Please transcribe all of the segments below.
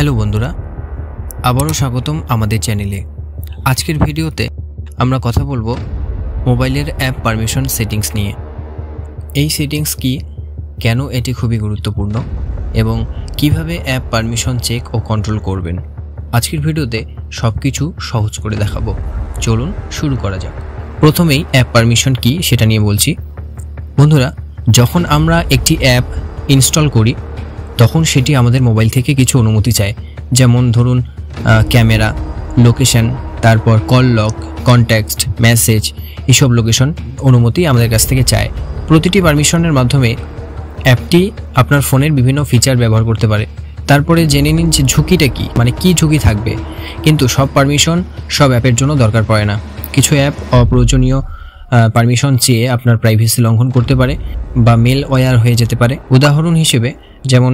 Hello বন্ধুরা, আবারও স্বাগতম আমাদের চ্যানেলে। আজকের ভিডিওতে আমরা কথা বলবো মোবাইলের অ্যাপ পারমিশন সেটিংস নিয়ে। এই সেটিংস কি, কেন এটি খুবই গুরুত্বপূর্ণ এবং কিভাবে অ্যাপ পারমিশন চেক ও কন্ট্রোল করবেন। আজকের ভিডিওতে সব কিছু সহজ করে দেখাবো। চলুন শুরু করা যাক। প্রথমেই অ্যাপ পারমিশন কি সেটা নিয়ে বলছি। বন্ধুরা, যখন আমরা একটি অ্যাপ ইনস্টল করি তখন সেটি আমাদের মোবাইল থেকে কিছু অনুমতি চায়, যেমন ধরুন ক্যামেরা, লোকেশন, তারপর কল লক, কন্ট্যাক্ট, মেসেজ, এইসব লোকেশন অনুমতি আমাদের কাছ থেকে চায়। প্রতিটি পারমিশনের মাধ্যমে অ্যাপটি আপনার ফোনের বিভিন্ন ফিচার ব্যবহার করতে পারে। তারপরে জেনে নিন যে ঝুঁকিটা কী, মানে কী ঝুঁকি থাকবে। কিন্তু সব পারমিশন সব অ্যাপের জন্য দরকার পড়ে না। কিছু অ্যাপ অপ্রয়োজনীয় পারমিশন চেয়ে আপনার প্রাইভেসি লঙ্ঘন করতে পারে বা মেল ওয়্যার হয়ে যেতে পারে। উদাহরণ হিসেবে যেমন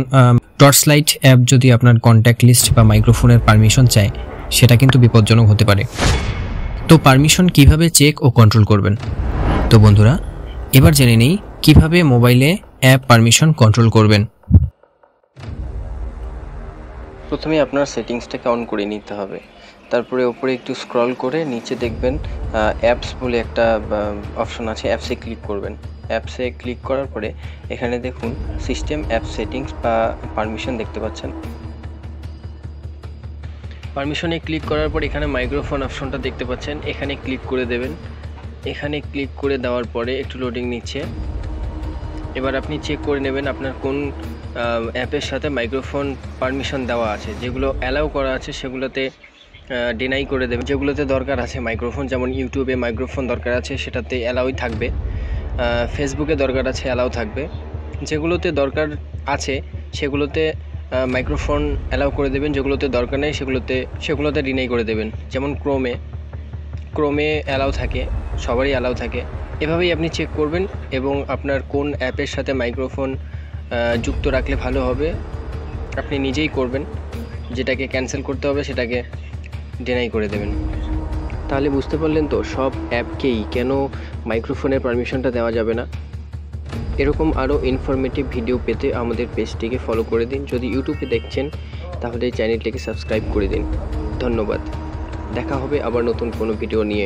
টর্চ লাইট অ্যাপ যদি আপনার কন্ট্যাক্ট লিস্ট বা মাইক্রোফোনের পারমিশন চায়, সেটা কিন্তু বিপজ্জনক হতে পারে। তো পারমিশন কিভাবে চেক ও কন্ট্রোল করবেন? তো বন্ধুরা, এবার জেনে নেই কিভাবে মোবাইলে অ্যাপ পারমিশন কন্ট্রোল করবেন। প্রথমে আপনার সেটিংসটাকে অন করে নিতে হবে। তারপরে ওপরে একটু স্ক্রল করে নিচে দেখবেন অ্যাপস বলে একটা অপশন আছে, অ্যাপসে ক্লিক করবেন। অ্যাপসে ক্লিক করার পরে এখানে দেখুন সিস্টেম অ্যাপ সেটিংস বা পারমিশন দেখতে পাচ্ছেন। পারমিশনে ক্লিক করার পর এখানে মাইক্রোফোন অপশনটা দেখতে পাচ্ছেন, এখানে ক্লিক করে দেবেন। এখানে ক্লিক করে দেওয়ার পরে একটু লোডিং নিচ্ছে। এবার আপনি চেক করে নেবেন আপনার কোন অ্যাপের সাথে মাইক্রোফোন পারমিশন দেওয়া আছে। যেগুলো অ্যালাউ করা আছে সেগুলোতে ডিনাই করে দেবেন। যেগুলোতে দরকার আছে মাইক্রোফোন, যেমন ইউটিউবে মাইক্রোফোন দরকার আছে সেটাতে অ্যালাউই থাকবে, ফেসবুকে দরকার আছে অ্যালাউ থাকবে। যেগুলোতে দরকার আছে সেগুলোতে মাইক্রোফোন অ্যালাউ করে দেবেন, যেগুলোতে দরকার নেই সেগুলোতে ডিনাই করে দেবেন। যেমন ক্রোমে অ্যালাউ থাকে, সবারই অ্যালাউ থাকে। এভাবেই আপনি চেক করবেন এবং আপনার কোন অ্যাপের সাথে মাইক্রোফোন যুক্ত রাখলে ভালো হবে আপনি নিজেই করবেন। যেটাকে ক্যান্সেল করতে হবে সেটাকে ডিনাই করে দেবেন। তাহলে বুঝতে পারলেন তো সব অ্যাপকেই কেন মাইক্রোফোনের পারমিশনটা দেওয়া যাবে না। এরকম আরও ইনফরমেটিভ ভিডিও পেতে আমাদের পেজটিকে ফলো করে দিন। যদি ইউটিউবে দেখছেন তাহলে চ্যানেলটিকে সাবস্ক্রাইব করে দিন। ধন্যবাদ। দেখা হবে আবার নতুন কোনো ভিডিও নিয়ে।